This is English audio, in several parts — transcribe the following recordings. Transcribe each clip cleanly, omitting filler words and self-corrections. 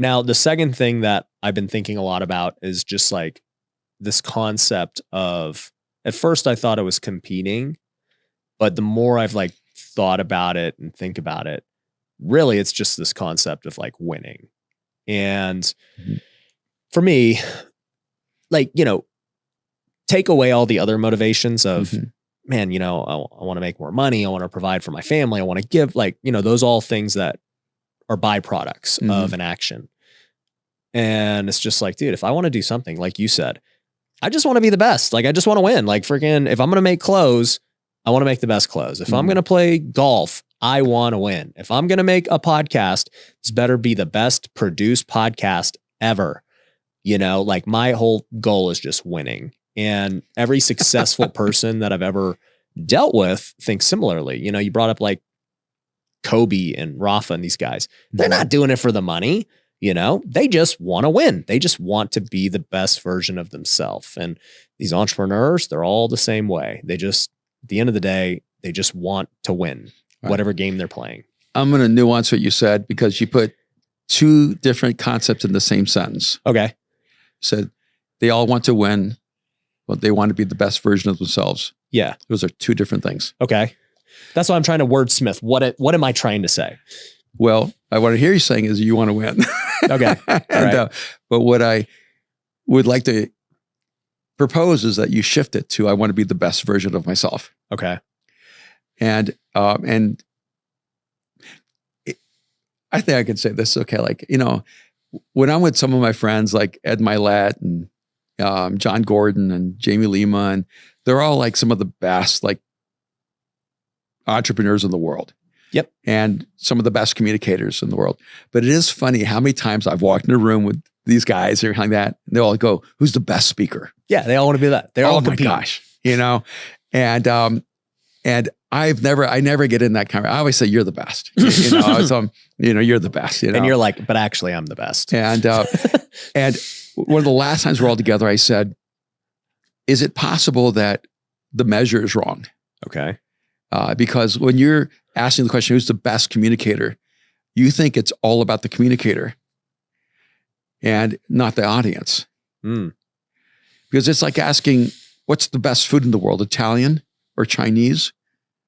Now, the second thing that I've been thinking a lot about is just like this concept of, at first I thought it was competing, but the more I've like thought about it and think about it, really it's just this concept of like winning. And for me, like, you know, take away all the other motivations of, man, you know, I want to make more money. I want to provide for my family. I want to give, like, you know, those all things that are byproducts of an action. And it's just like, dude, if I want to do something, like you said, I just want to be the best. Like, I just want to win. Like, freaking, if I'm going to make clothes, I want to make the best clothes. If I'm going to play golf, I want to win. If I'm going to make a podcast, it's better be the best produced podcast ever. You know, like my whole goal is just winning. And every successful person that I've ever dealt with thinks similarly. You know, you brought up like Kobe and Rafa and these guys. They're not doing it for the money. You know, they just want to win. They just want to be the best version of themselves. And these entrepreneurs, they're all the same way. They just, at the end of the day, they just want to win whatever game they're playing. I'm going to nuance what you said because you put two different concepts in the same sentence. Okay. Said they all want to win, but they want to be the best version of themselves. Yeah. Those are two different things. Okay. That's why I'm trying to wordsmith. What am I trying to say? Well, what I hear you saying is you want to win. Okay. And, but what I would like to propose is that you shift it to, I want to be the best version of myself. Okay. And I think I could say this. Okay. Like, you know, when I'm with some of my friends, like Ed Milet and John Gordon and Jamie Lima, and they're all like some of the best, like entrepreneurs in the world. Yep. And some of the best communicators in the world. But it is funny how many times I've walked in a room with these guys or anything like that. They all go, who's the best speaker? Yeah. They all want to be that. They're all competing. Oh my gosh. You know, and I never get in that kind of, I always say, you're the best. You know, so you know, you're the best. You know? And you're like, but actually I'm the best. And one of the last times we're all together, I said, is it possible that the measure is wrong? Okay. Because when you're asking the question, who's the best communicator, you think it's all about the communicator and not the audience. Because it's like asking, what's the best food in the world, Italian or Chinese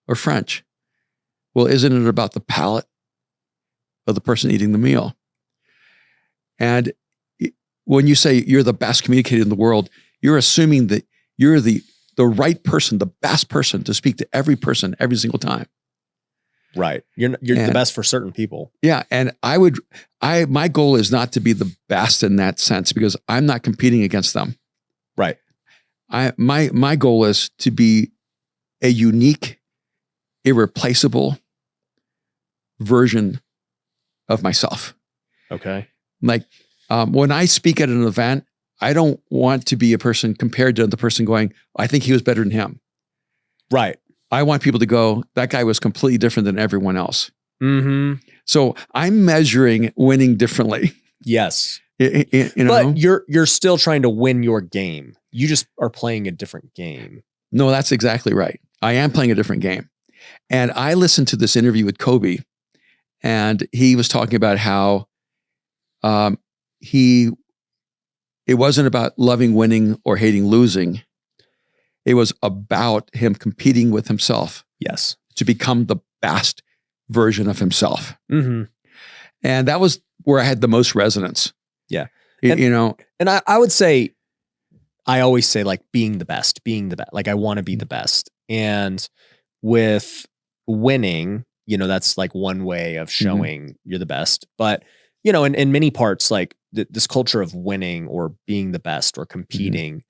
or French? Well, isn't it about the palate of the person eating the meal? And when you say you're the best communicator in the world, you're assuming that you're the right person, the best person to speak to every person every single time. Right. You're the best for certain people. Yeah. And my goal is not to be the best in that sense because I'm not competing against them. Right. My goal is to be a unique, irreplaceable version of myself. Okay. Like when I speak at an event, I don't want to be a person compared to the person going, I think he was better than him. Right. I want people to go, that guy was completely different than everyone else. So I'm measuring winning differently. Yes. You know? But you're still trying to win your game. You just are playing a different game. No, that's exactly right. I am playing a different game. And I listened to this interview with Kobe, and he was talking about how it wasn't about loving winning or hating losing. It was about him competing with himself. Yes. To become the best version of himself. And that was where I had the most resonance. Yeah. You know? And I would say, I always say like being the best. Like I want to be the best. And with winning, you know, that's like one way of showing you're the best. But, you know, in many parts, like this culture of winning or being the best or competing,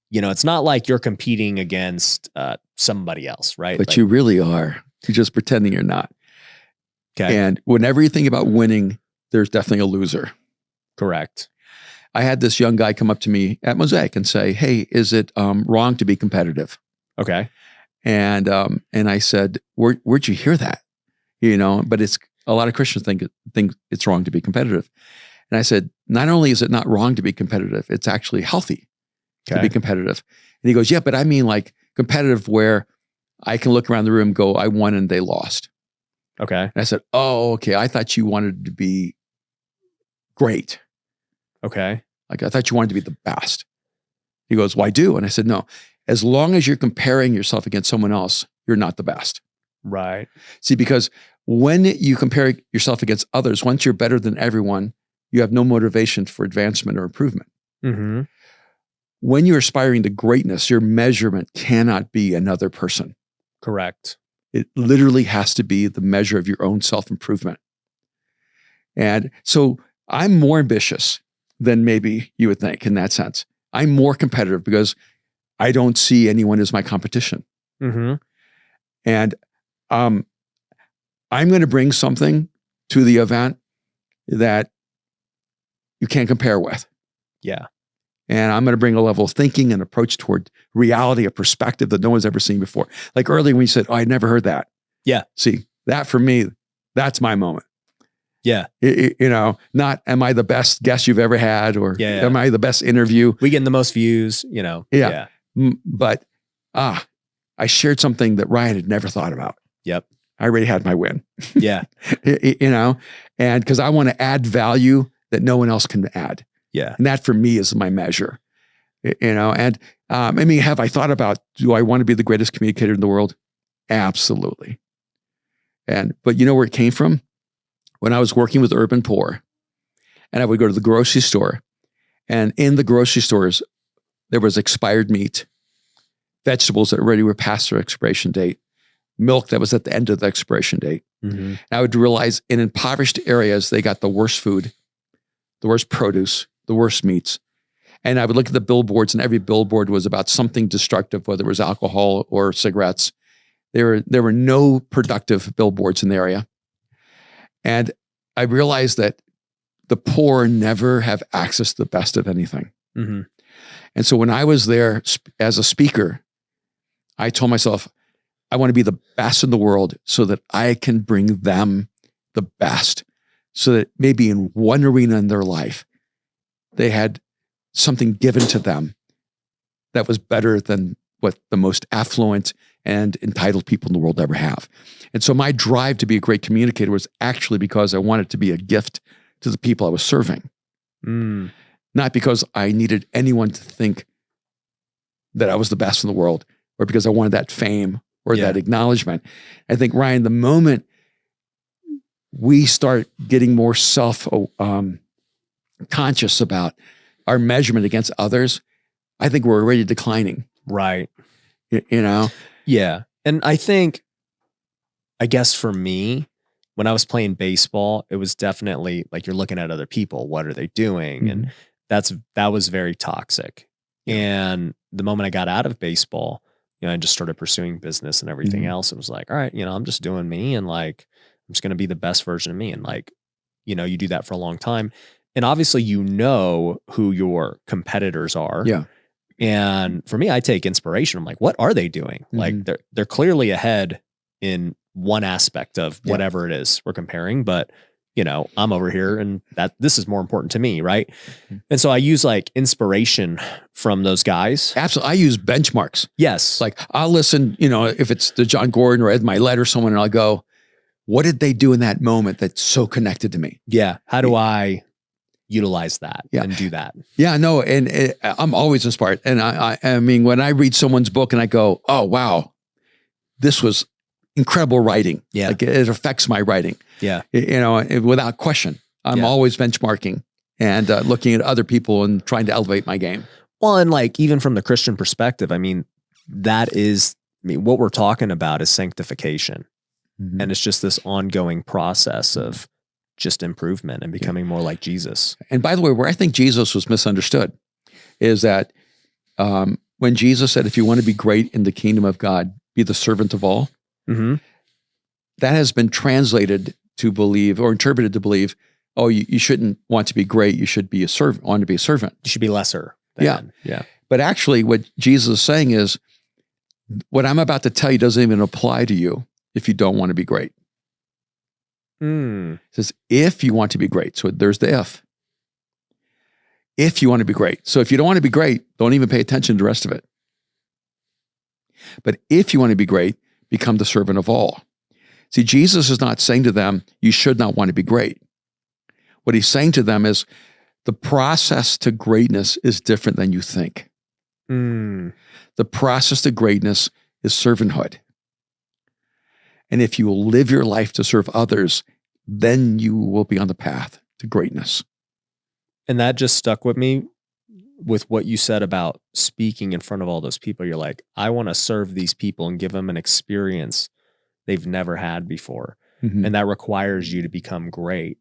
you know, it's not like you're competing against somebody else, right? But like, you really are. You're just pretending you're not. Okay. And whenever you think about winning, there's definitely a loser. Correct. I had this young guy come up to me at Mosaic and say, hey, is it wrong to be competitive? Okay. And I said, where'd you hear that? You know, but it's a lot of Christians think it's wrong to be competitive. And I said, not only is it not wrong to be competitive, it's actually healthy to be competitive. And he goes, yeah, but I mean like competitive where I can look around the room and go, I won and they lost. Okay. And I said, oh, okay. I thought you wanted to be great. Okay. Like, I thought you wanted to be the best. He goes, well, I do. And I said, no, as long as you're comparing yourself against someone else, you're not the best. Right. See, because when you compare yourself against others, once you're better than everyone, you have no motivation for advancement or improvement. Mm-hmm. When you're aspiring to greatness, your measurement cannot be another person. Correct. It literally has to be the measure of your own self-improvement. And so I'm more ambitious than maybe you would think in that sense. I'm more competitive because I don't see anyone as my competition. Mm-hmm. And I'm going to bring something to the event that you can't compare with. Yeah. And I'm going to bring a level of thinking and approach toward reality, a perspective that no one's ever seen before. Like earlier when you said, oh, I'd never heard that. Yeah. See, that for me, that's my moment. Yeah. Not am I the best guest you've ever had, or am I the best interview? We get the most views, Yeah. But I shared something that Ryan had never thought about. Yep. I already had my win. Yeah. And because I want to add value that no one else can add. Yeah. And that for me is my measure. And have I thought about, do I want to be the greatest communicator in the world? Absolutely. But you know where it came from? When I was working with urban poor, and I would go to the grocery store, and in the grocery stores, there was expired meat, vegetables that already were past their expiration date, milk that was at the end of the expiration date. Mm-hmm. And I would realize in impoverished areas, they got the worst food, the worst produce, the worst meats. And I would look at the billboards, and every billboard was about something destructive, whether it was alcohol or cigarettes. There were no productive billboards in the area. And I realized that the poor never have access to the best of anything. Mm-hmm. And so when I was there as a speaker, I told myself, I want to be the best in the world so that I can bring them the best, so that maybe in one arena in their life, they had something given to them that was better than what the most affluent and entitled people in the world ever have. And so my drive to be a great communicator was actually because I wanted to be a gift to the people I was serving. Not because I needed anyone to think that I was the best in the world, or because I wanted that fame or that acknowledgement. I think, Ryan, the moment we start getting more conscious about our measurement against others, I think we're already declining. Right. Yeah. And I guess for me, when I was playing baseball, it was definitely like you're looking at other people. What are they doing? Mm-hmm. And that was very toxic. And the moment I got out of baseball, I just started pursuing business and everything else. It was like, all right, I'm just doing me, and like, I'm just going to be the best version of me. And like, you do that for a long time. And obviously, who your competitors are. Yeah. And for me, I take inspiration. I'm like, what are they doing? Like they're clearly ahead in one aspect of whatever it is we're comparing, but I'm over here, and this is more important to me. Right. Mm-hmm. And so I use like inspiration from those guys. Absolutely. I use benchmarks. Yes. Like I'll listen, if it's the John Gordon or Ed Milet or someone, and I'll go, what did they do in that moment that's so connected to me? Yeah. How do I utilize that and do that? Yeah, no. And I'm always inspired. And I mean, when I read someone's book and I go, oh, wow, this was incredible writing. Yeah. Like it affects my writing. Yeah. Without question. I'm always benchmarking and looking at other people and trying to elevate my game. Well, and like, even from the Christian perspective, I mean, what we're talking about is sanctification. Mm-hmm. And it's just this ongoing process of just improvement and becoming more like Jesus. And by the way, where I think Jesus was misunderstood is that when Jesus said, if you want to be great in the kingdom of God, be the servant of all, that has been translated to believe, or interpreted to believe, oh, you shouldn't want to be great. You should be want to be a servant. You should be lesser. Yeah. But actually what Jesus is saying is, what I'm about to tell you doesn't even apply to you if you don't want to be great. It says, if you want to be great. So there's the if. If you want to be great. So if you don't want to be great, don't even pay attention to the rest of it. But if you want to be great, become the servant of all. See, Jesus is not saying to them, you should not want to be great. what he's saying to them is the process to greatness is different than you think. The process to greatness is servanthood. And if you will live your life to serve others, then you will be on the path to greatness. And that just stuck with me with what you said about speaking in front of all those people. You're like, I want to serve these people and give them an experience they've never had before. Mm-hmm. And that requires you to become great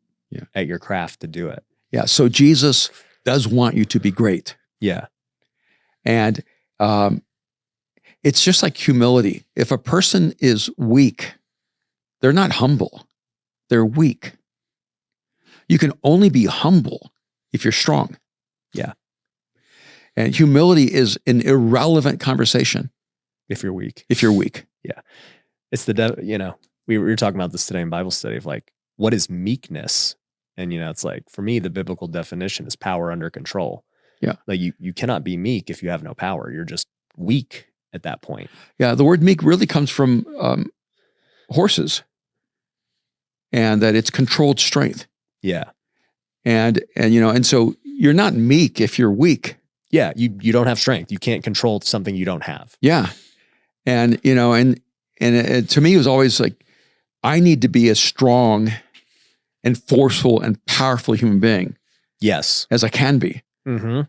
at your craft to do it. Yeah. So Jesus does want you to be great. Yeah. And it's just like humility. If a person is weak, they're not humble. They're weak. You can only be humble if you're strong. Yeah. And humility is an irrelevant conversation. If you're weak. If you're weak. Yeah. It's we were talking about this today in Bible study of like, what is meekness? And, it's like, for me, the biblical definition is power under control. Yeah. Like you cannot be meek if you have no power. You're just weak at that point. Yeah. The word meek really comes from horses, and that it's controlled strength. Yeah. And so you're not meek if you're weak. Yeah. You don't have strength. You can't control something you don't have. Yeah. And, and to me, it was always like, I need to be as strong and forceful and powerful human being. Yes. As I can be. Mm-hmm.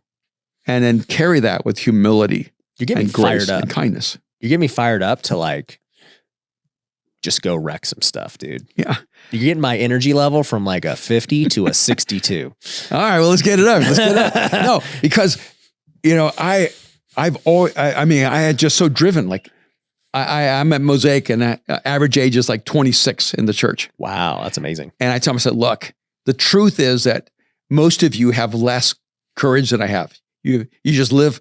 And then carry that with humility. You get me grace fired up. And kindness. You get me fired up to like, just go wreck some stuff, dude. Yeah. You're getting my energy level from like a 50 to a 62. All right, well, let's get it up. No, because, I had just so driven, like I'm at Mosaic and average age is like 26 in the church. Wow. That's amazing. And I tell them, I said, look, the truth is that most of you have less courage than I have. You just live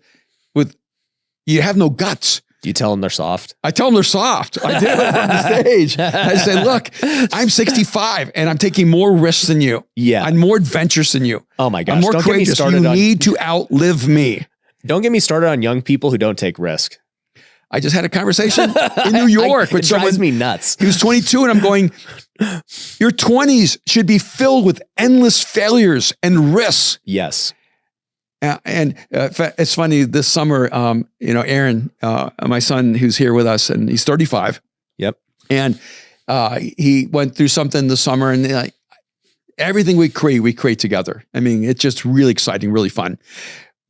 you have no guts. You tell them they're soft? I tell them they're soft. I do it on the stage. I say, look, I'm 65 and I'm taking more risks than you. Yeah. I'm more adventurous than you. Oh my gosh. I'm more courageous. You need to outlive me. Don't get me started on young people who don't take risk. I just had a conversation in New York with someone. It drives me nuts. He was 22 and I'm going, your 20s should be filled with endless failures and risks. Yes. And it's funny, this summer, Aaron, my son who's here with us, and he's 35. Yep. And he went through something this summer, and everything we create together. I mean, it's just really exciting, really fun.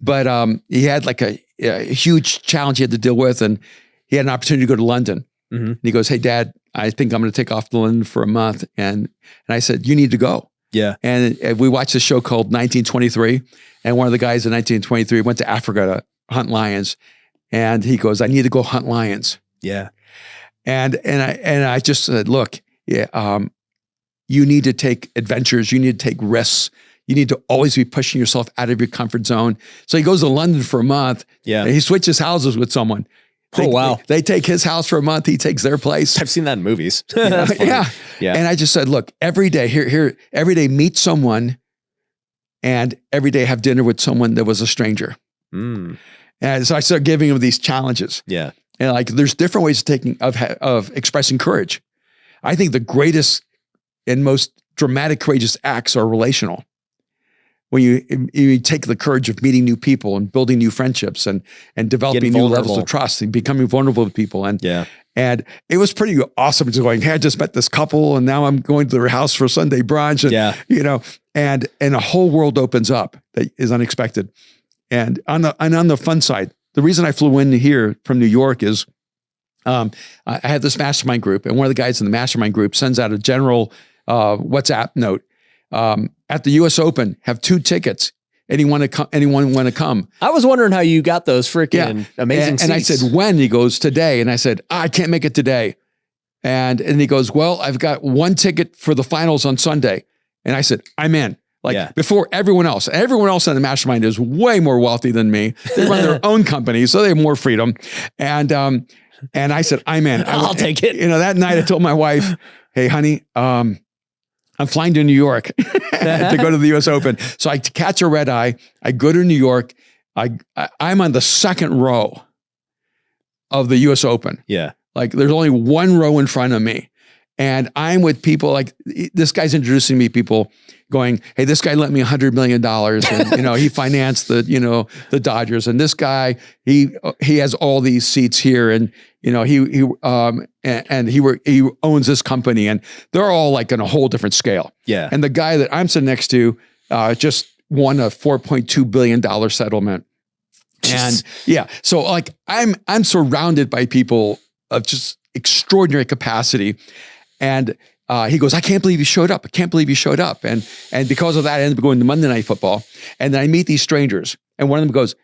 But he had like a huge challenge he had to deal with, and he had an opportunity to go to London. Mm-hmm. And he goes, hey, Dad, I think I'm going to take off to London for a month. And I said, you need to go. Yeah. And we watched a show called 1923. And one of the guys in 1923 went to Africa to hunt lions. And he goes, I need to go hunt lions. Yeah. And I just said, look, you need to take adventures. You need to take risks. You need to always be pushing yourself out of your comfort zone. So he goes to London for a month. Yeah. And he switches houses with someone. Wow. They take his house for a month. He takes their place. I've seen that in movies. Yeah. And I just said, look, every day every day meet someone, and every day have dinner with someone that was a stranger. And so I started giving him these challenges. Yeah. And like, there's different ways of expressing courage. I think the greatest and most dramatic, courageous acts are relational. When you take the courage of meeting new people and building new friendships and developing new levels of trust and becoming vulnerable to people. And it was pretty awesome. Just going, hey, I just met this couple and now I'm going to their house for Sunday brunch. And, and a whole world opens up that is unexpected. And on the fun side, the reason I flew in here from New York is I had this mastermind group, and one of the guys in the mastermind group sends out a general WhatsApp note. At the U.S. Open, have 2 tickets. Anyone want to come? I was wondering how you got those freaking amazing seats. And I said, when? He goes, today. And I said, I can't make it today. And he goes, well, I've got 1 ticket for the finals on Sunday. And I said, I'm in. Before everyone else. Everyone else in the mastermind is way more wealthy than me. They run their own company, so they have more freedom. And I said, I'm in. I'll take it. That night I told my wife, hey, honey, I'm flying to New York to go to the U.S. Open. So I catch a red eye. I go to New York. I'm on the second row of the U.S. Open. Yeah. Like there's only 1 row in front of me. And I'm with people like this guy's introducing me people going, hey, this guy lent me $100 million and, he financed the Dodgers. And this guy, he has all these seats here and, he owns this company and they're all like on a whole different scale. Yeah. And the guy that I'm sitting next to just won a $4.2 billion settlement. And yeah, so like I'm surrounded by people of just extraordinary capacity. And he goes, I can't believe you showed up. I can't believe you showed up. And because of that, I ended up going to Monday Night Football. And then I meet these strangers. And one of them goes,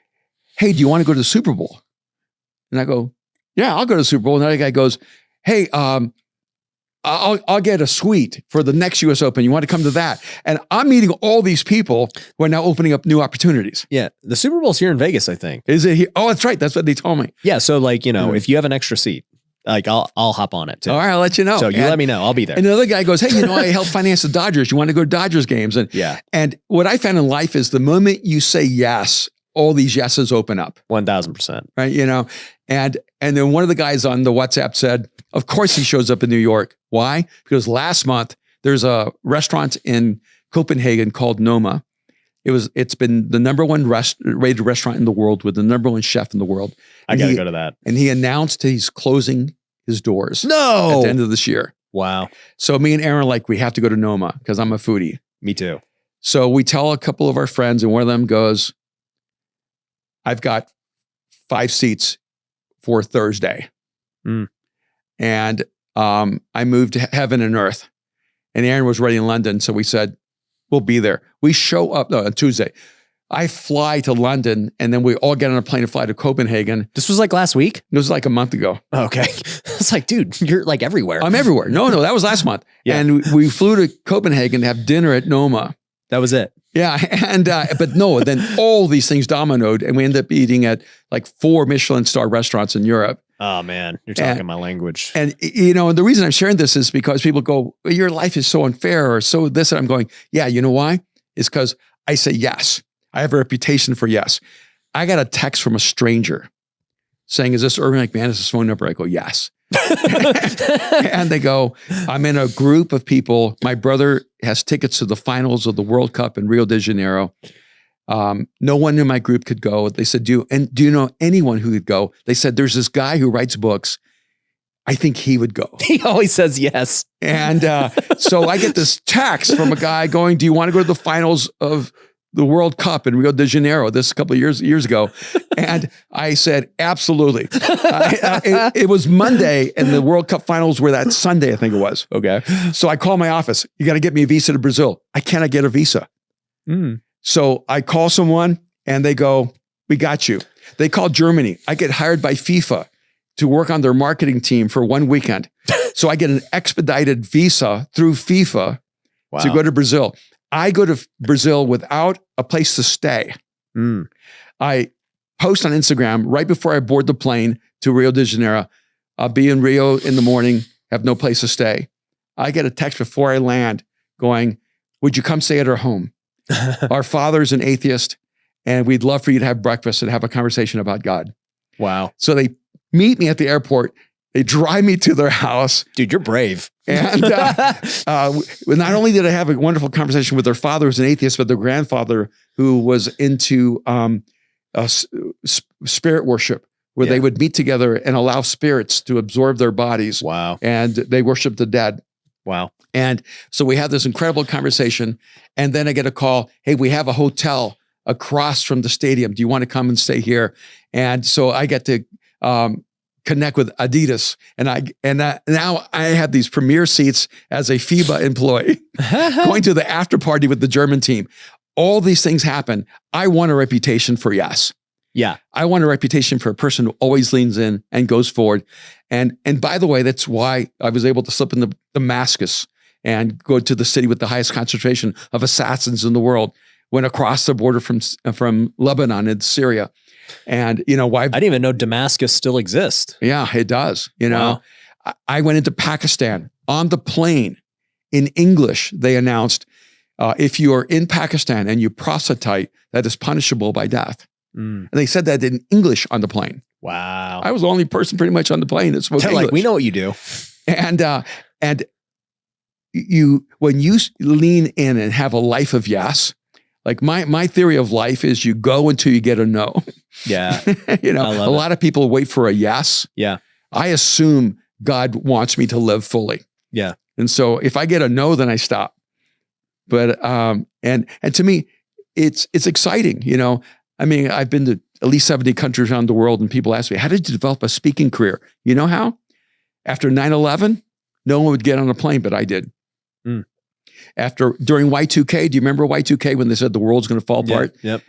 hey, do you want to go to the Super Bowl? And I go, yeah, I'll go to the Super Bowl. And the other guy goes, hey, I'll get a suite for the next US Open. You want to come to that? And I'm meeting all these people who are now opening up new opportunities. Yeah. The Super Bowl's here in Vegas, I think. Is it here? Oh, that's right. That's what they told me. Yeah. So like, if you have an extra seat, like I'll hop on it too. All right, I'll let you know. So you let me know. I'll be there. And another guy goes, hey, I help finance the Dodgers. You want to go to Dodgers games? And yeah. And what I found in life is the moment you say yes, all these yeses open up. 1,000%. Right. And then one of the guys on the WhatsApp said, of course he shows up in New York. Why? Because last month there's a restaurant in Copenhagen called Noma. It's been the number one rated restaurant in the world with the number one chef in the world. I got to go to that. And he announced he's closing his doors. No. At the end of this year. Wow. So me and Aaron we have to go to Noma because I'm a foodie. Me too. So we tell a couple of our friends and one of them goes, I've got 5 seats for Thursday. And I moved to heaven and earth. And Aaron was already in London. So we said, we'll be there. We show up on Tuesday. I fly to London and then we all get on a plane and fly to Copenhagen. This was like last week? It was like a month ago. Okay. It's like, dude, you're like everywhere. I'm everywhere. No, that was last month. Yeah. And we flew to Copenhagen to have dinner at Noma. That was it. Yeah. And, but no, then all these things dominoed and we ended up eating at like 4 Michelin star restaurants in Europe. Oh man, you're talking my language. And and the reason I'm sharing this is because people go, well, your life is so unfair or so this, and I'm going, yeah, you know why? It's because I say yes. I have a reputation for yes. I got a text from a stranger saying, is this Erwin McManus' phone number? I go, yes. And they go, I'm in a group of people. My brother has tickets to the finals of the World Cup in Rio de Janeiro. No one in my group could go. They said, do you know anyone who could go? They said, there's this guy who writes books. I think he would go. He always says yes. And so I get this text from a guy going, do you want to go to the finals of the World Cup in Rio de Janeiro? This a couple of years ago. And I said, absolutely. It was Monday and the World Cup finals were that Sunday, I think it was. Okay. So I call my office. You got to get me a visa to Brazil. I cannot get a visa. So I call someone and they go, we got you. They call Germany. I get hired by FIFA to work on their marketing team for 1 weekend. So I get an expedited visa through FIFA to go to Brazil. I go to Brazil without a place to stay. I post on Instagram right before I board the plane to Rio de Janeiro. I'll be in Rio in the morning, have no place to stay. I get a text before I land going, would you come stay at our home? Our father's an atheist and we'd love for you to have breakfast and have a conversation about God. Wow. So they meet me at the airport. They drive me to their house. Dude, you're brave. And not only did I have a wonderful conversation with their father who's an atheist, but their grandfather who was into spirit worship, where they would meet together and allow spirits to absorb their bodies. Wow. And they worship the dead. Wow. And so we have this incredible conversation. And then I get a call, hey, we have a hotel across from the stadium. Do you want to come and stay here? And so I get to connect with Adidas. And now I have these premier seats as a FIBA employee, going to the after party with the German team. All these things happen. I want a reputation for yes. Yeah. I want a reputation for a person who always leans in and goes forward. And by the way, that's why I was able to slip into Damascus and go to the city with the highest concentration of assassins in the world, went across the border from Lebanon and Syria. And why? I didn't even know Damascus still exists. Yeah, it does. Wow. I went into Pakistan on the plane. In English, they announced, if you are in Pakistan and you proselyte, that is punishable by death. And they said that in English on the plane. Wow. I was the only person pretty much on the plane that spoke English. Like, we know what you do. And when you lean in and have a life of yes, like my theory of life is you go until you get a no. Yeah. You know, a lot of people wait for a yes. Yeah. I assume God wants me to live fully. Yeah. And so if I get a no, then I stop. But, and to me, it's exciting. You know, I mean, I've been to at least 70 countries around the world, and people ask me, how did you develop a speaking career? You know how? After 9/11, no one would get on a plane, but I did. Mm. During Y2K, do you remember Y2K when they said the world's going to fall apart? Yep.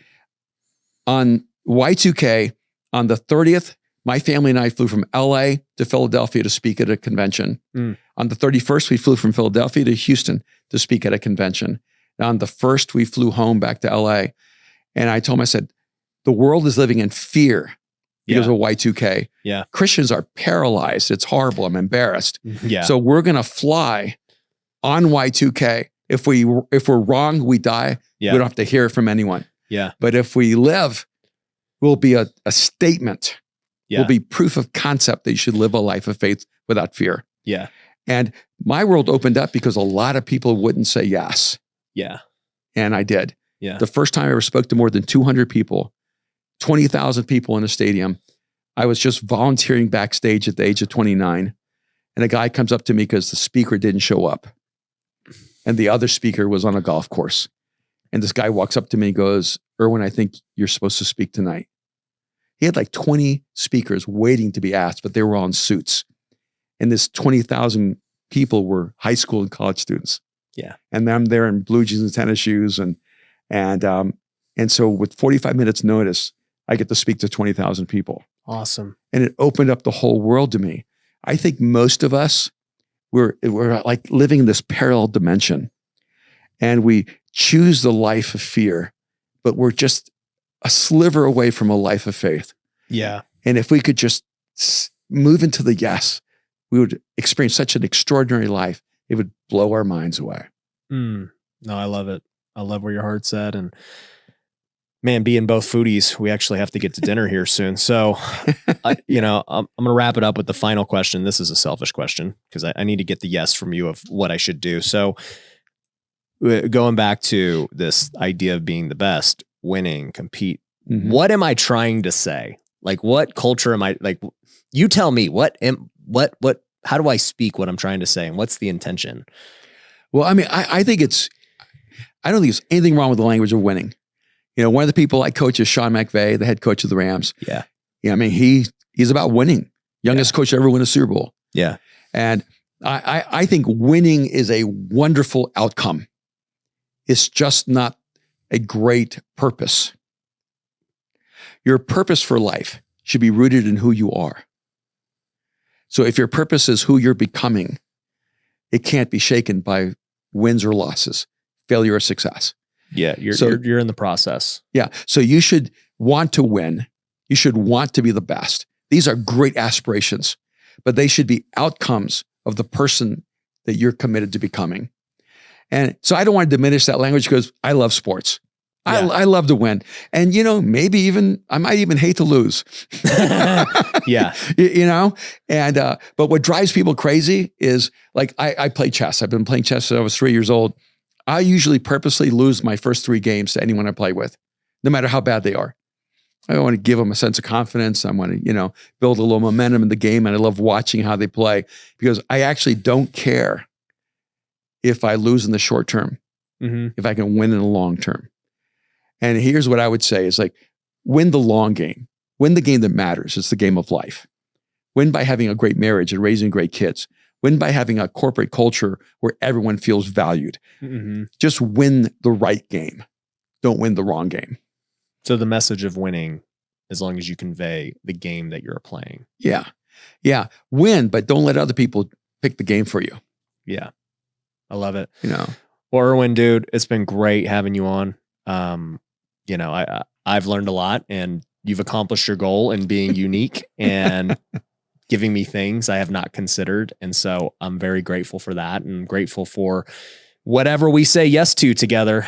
On Y2K, on the 30th, my family and I flew from LA to Philadelphia to speak at a convention. Mm. On the 31st, we flew from Philadelphia to Houston to speak at a convention. And on the 1st, we flew home back to LA. And I told him, I said, the world is living in fear because of Y2K. Yeah. Christians are paralyzed. It's horrible. I'm embarrassed. Yeah. So we're going to fly on Y2K. If we're wrong, we die. Yeah. We don't have to hear it from anyone. Yeah. But if we live, we'll be a statement. Yeah. Will be proof of concept that you should live a life of faith without fear. Yeah. And my world opened up because a lot of people wouldn't say yes. Yeah. And I did. Yeah. The first time I ever spoke to more than 200 people, 20,000 people in a stadium, I was just volunteering backstage at the age of 29. And a guy comes up to me because the speaker didn't show up. And the other speaker was on a golf course. And this guy walks up to me and goes, Erwin, I think you're supposed to speak tonight. He had like 20 speakers waiting to be asked, but they were all in suits. And this 20,000 people were high school and college students. Yeah. And I'm there in blue jeans and tennis shoes. And so with 45 minutes notice, I get to speak to 20,000 people. Awesome. And it opened up the whole world to me. I think most of us, we're like living in this parallel dimension. And we choose the life of fear, but we're just a sliver away from a life of faith. Yeah. And if we could just move into the yes, we would experience such an extraordinary life. It would blow our minds away. No, I love it. I love where your heart's at. And man, being both foodies, we actually have to get to dinner here soon. So, I'm going to wrap it up with the final question. This is a selfish question because I need to get the yes from you of what I should do. So going back to this idea of being the best, winning, compete, what am I trying to say? Like, what culture am I, like, you tell me how do I speak what I'm trying to say? And what's the intention? Well, I mean, I don't think there's anything wrong with the language of winning. You know, one of the people I coach is Sean McVay, the head coach of the Rams. Yeah. Yeah. I mean, he's about winning. Youngest coach to ever win a Super Bowl. Yeah. And I think winning is a wonderful outcome. It's just not a great purpose. Your purpose for life should be rooted in who you are. So if your purpose is who you're becoming, it can't be shaken by wins or losses, failure or success. Yeah, you're in the process. Yeah. So you should want to win. You should want to be the best. These are great aspirations, but they should be outcomes of the person that you're committed to becoming. And so I don't want to diminish that language because I love sports. Yeah. I love to win. And, maybe even, I might even hate to lose. Yeah. But what drives people crazy is like, I play chess. I've been playing chess since I was 3 years old. I usually purposely lose my first 3 games to anyone I play with, no matter how bad they are. I want to give them a sense of confidence. I want to, build a little momentum in the game. And I love watching how they play because I actually don't care if I lose in the short term, if I can win in the long term. And here's what I would say is like, win the long game. Win the game that matters. It's the game of life. Win by having a great marriage and raising great kids. Win by having a corporate culture where everyone feels valued. Just win the right game. Don't win the wrong game. So the message of winning, as long as you convey the game that you're playing. Yeah. Yeah. Win, but don't let other people pick the game for you. Yeah. I love it. Well, Erwin, dude, it's been great having you on. I've learned a lot and you've accomplished your goal in being unique and giving me things I have not considered. And so I'm very grateful for that and grateful for whatever we say yes to together.